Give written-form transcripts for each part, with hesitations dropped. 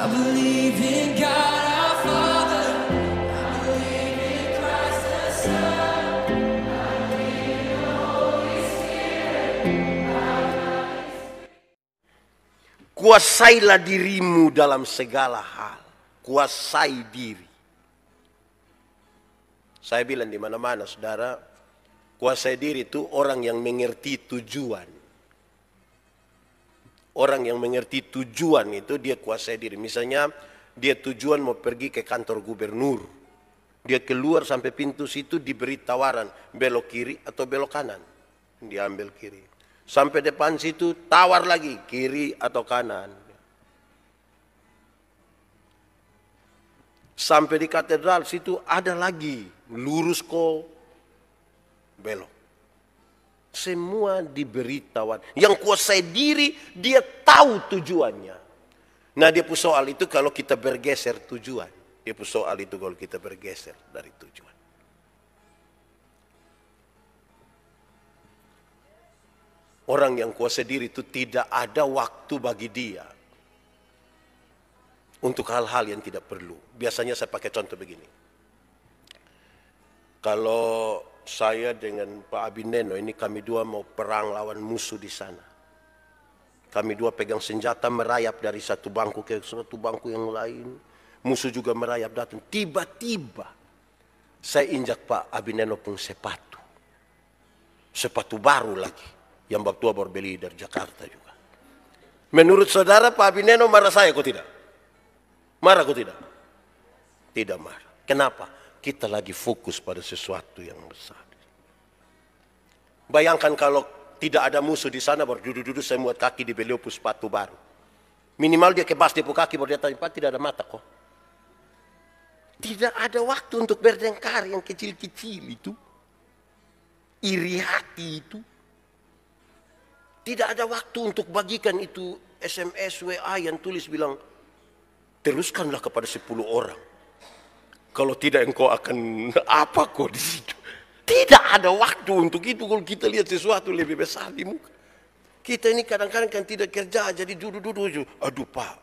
I believe in God our Father. I believe in Christ the Son. Kuasailah dirimu dalam segala hal. Kuasai diri. Saya bilang di mana-mana, saudara, kuasai diri itu orang yang mengerti tujuan. Orang yang mengerti tujuan itu dia kuasai diri. Misalnya dia tujuan mau pergi ke kantor gubernur. Dia keluar sampai pintu situ diberi tawaran belok kiri atau belok kanan. Dia ambil kiri. Sampai depan situ tawar lagi kiri atau kanan. Sampai di katedral situ ada lagi lurus kok belok. Semua diberi tawaran. Yang kuasai diri dia tahu tujuannya. Nah dia pun soal itu kalau kita bergeser tujuan. Dia pun soal itu kalau kita bergeser dari tujuan. Orang yang kuasai diri itu tidak ada waktu bagi dia untuk hal-hal yang tidak perlu. Biasanya saya pakai contoh begini. Kalau saya dengan Pak Abineno ini kami dua mau perang lawan musuh di sana. Kami dua pegang senjata merayap dari satu bangku ke satu bangku yang lain. Musuh juga merayap datang. Tiba-tiba saya injak Pak Abineno pun sepatu. Sepatu baru lagi. Yang bab tua baru beli dari Jakarta juga. Menurut saudara Pak Abineno marah saya kok tidak? Marah kok tidak? Tidak marah. Kenapa? Kita lagi fokus pada sesuatu yang besar. Bayangkan kalau tidak ada musuh di sana baru duduk-duduk saya buat kaki di beliau sepatu baru. Minimal dia kebas di kaki baru dia tanya, Pak tidak ada mata kok. Tidak ada waktu untuk bertengkar yang kecil-kecil itu. Iri hati itu. Tidak ada waktu untuk bagikan itu SMS, WA yang tulis bilang, teruskanlah kepada 10 orang. Kalau tidak engkau akan apa kok di situ. Tidak ada waktu untuk itu kalau kita lihat sesuatu lebih besar di muka. Kita ini kadang-kadang kan tidak kerja jadi duduk-duduk. Aduh Pak,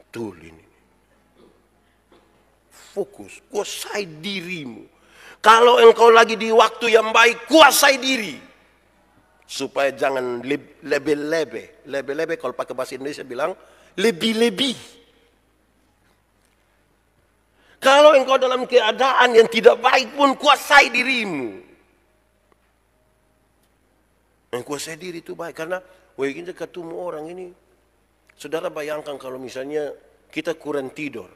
betul ini. Fokus, kuasai dirimu. Kalau engkau lagi di waktu yang baik, kuasai diri. Supaya jangan lebih-lebih. Lebih-lebih kalau pakai bahasa Indonesia bilang lebih-lebih. Kalau engkau dalam keadaan yang tidak baik pun kuasai dirimu. Yang kuasai diri itu baik karena kita ketemu orang ini. Saudara bayangkan kalau misalnya kita kurang tidur.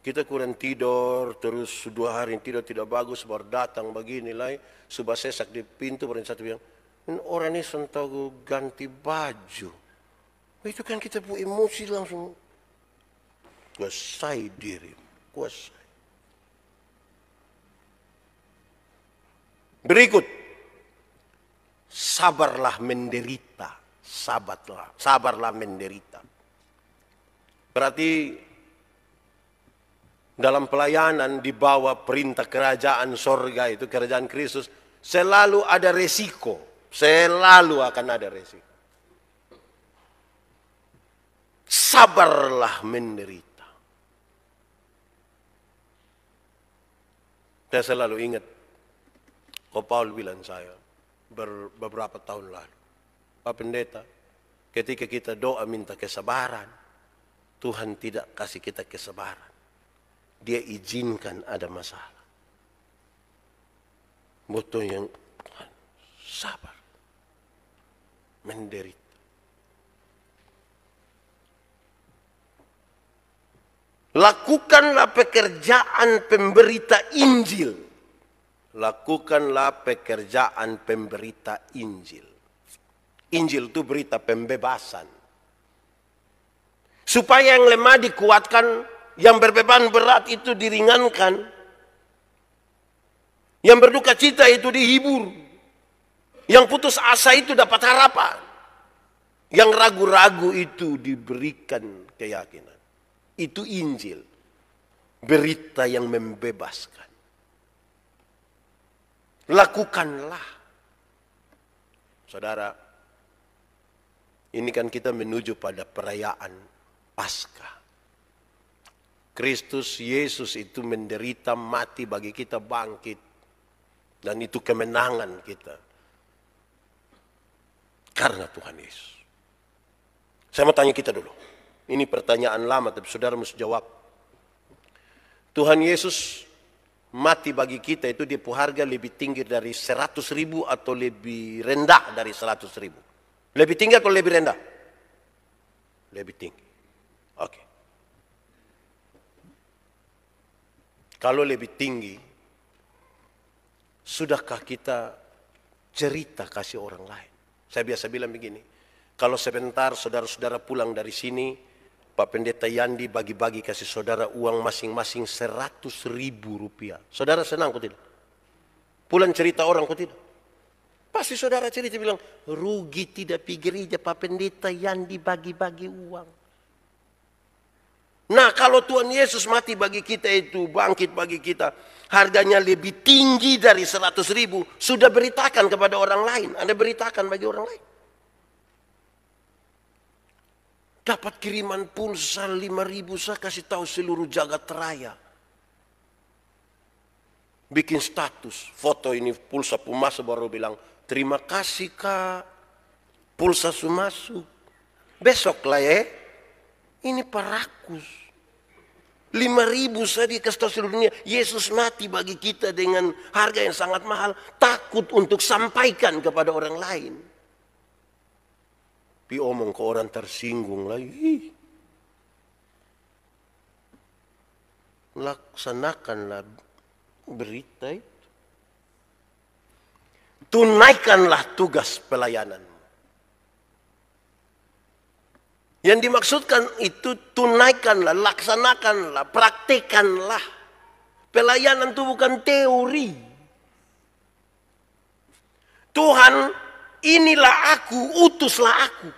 Kita kurang tidur, terus 2 hari tidur tidak bagus, baru datang begini lah, subah sesak di pintu, baru satu bilang, orang ini sentagu ganti baju. Itu kan kita punya emosi langsung. Kuasai diri, kuasai. Berikut, sabarlah menderita, sabarlah menderita. Berarti dalam pelayanan di bawah perintah kerajaan sorga itu, kerajaan Kristus, selalu ada resiko. Selalu akan ada resiko. Sabarlah menderita. Saya selalu ingat, kok Paul bilang saya, beberapa tahun lalu. Pak Pendeta, ketika kita doa minta kesabaran, Tuhan tidak kasih kita kesabaran. Dia izinkan ada masalah. Butuh yang sabar. Menderita. Lakukanlah pekerjaan pemberita Injil. Lakukanlah pekerjaan pemberita Injil. Injil itu berita pembebasan. Supaya yang lemah dikuatkan, yang berbeban berat itu diringankan. Yang berduka cita itu dihibur. Yang putus asa itu dapat harapan. Yang ragu-ragu itu diberikan keyakinan. Itu Injil. Berita yang membebaskan. Lakukanlah. Saudara, ini kan kita menuju pada perayaan Paskah. Kristus Yesus itu menderita, mati bagi kita, bangkit. Dan itu kemenangan kita. Karena Tuhan Yesus. Saya mau tanya kita dulu. Ini pertanyaan lama, tapi saudara mesti jawab. Tuhan Yesus mati bagi kita itu dia harga lebih tinggi dari 100.000 atau lebih rendah dari 100.000? Lebih tinggi atau lebih rendah? Lebih tinggi. Oke. Kalau lebih tinggi, sudahkah kita cerita kasih orang lain? Saya biasa bilang begini, kalau sebentar saudara-saudara pulang dari sini, Pak Pendeta Yandi bagi-bagi kasih saudara uang masing-masing 100.000 rupiah. Saudara senang kok tidak? Pulang cerita orang kok tidak? Pasti saudara cerita bilang, rugi tidak pi gereja Pak Pendeta Yandi bagi-bagi uang. Nah kalau Tuhan Yesus mati bagi kita itu, bangkit bagi kita, harganya lebih tinggi dari 100.000, sudah beritakan kepada orang lain. Anda beritakan bagi orang lain. Dapat kiriman pulsa 5.000, saya kasih tahu seluruh jagat raya. Bikin status, foto ini pulsa masuk baru bilang, terima kasih Kak, pulsa masuk. Besok lah ya, ini parakus. 5.000 saya dikasih tahu seluruh dunia. Yesus mati bagi kita dengan harga yang sangat mahal. Takut untuk sampaikan kepada orang lain. Pi omong ke orang tersinggung lagi. Laksanakanlah berita itu. Tunaikanlah tugas pelayanan. Yang dimaksudkan itu tunaikanlah, laksanakanlah, praktekanlah. Pelayanan itu bukan teori. Tuhan, inilah aku, utuslah aku.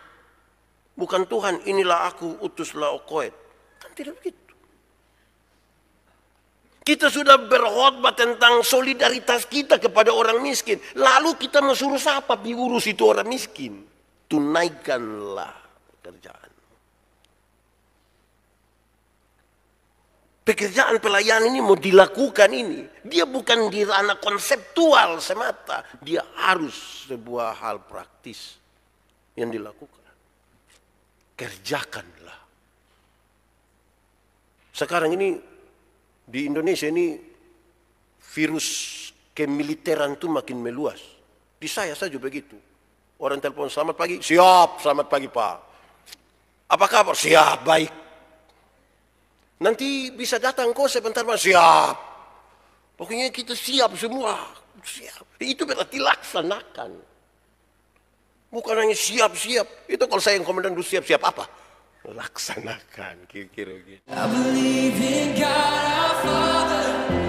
Bukan Tuhan, inilah aku, utuslah Okoet. Kan tidak begitu. Kita sudah berkhotbah tentang solidaritas kita kepada orang miskin. Lalu kita mau suruh siapa diurus itu orang miskin? Tunaikanlah pekerjaan. Pekerjaan pelayanan ini mau dilakukan ini. Dia bukan di ranah konseptual semata. Dia harus sebuah hal praktis yang dilakukan. Kerjakanlah. Sekarang ini di Indonesia ini virus kemiliteran itu makin meluas. Di saya saja begitu. Orang telepon, selamat pagi. Siap, selamat pagi Pak. Apa kabar? Siap, baik. Nanti bisa datang kok sebentar Pak. Siap. Pokoknya kita siap semua. Siap. Itu berarti laksanakan. Bukan hanya siap-siap. Itu kalau saya yang komandan dulu siap-siap apa? Laksanakan. Kira-kira gitu. I believe in God our Father.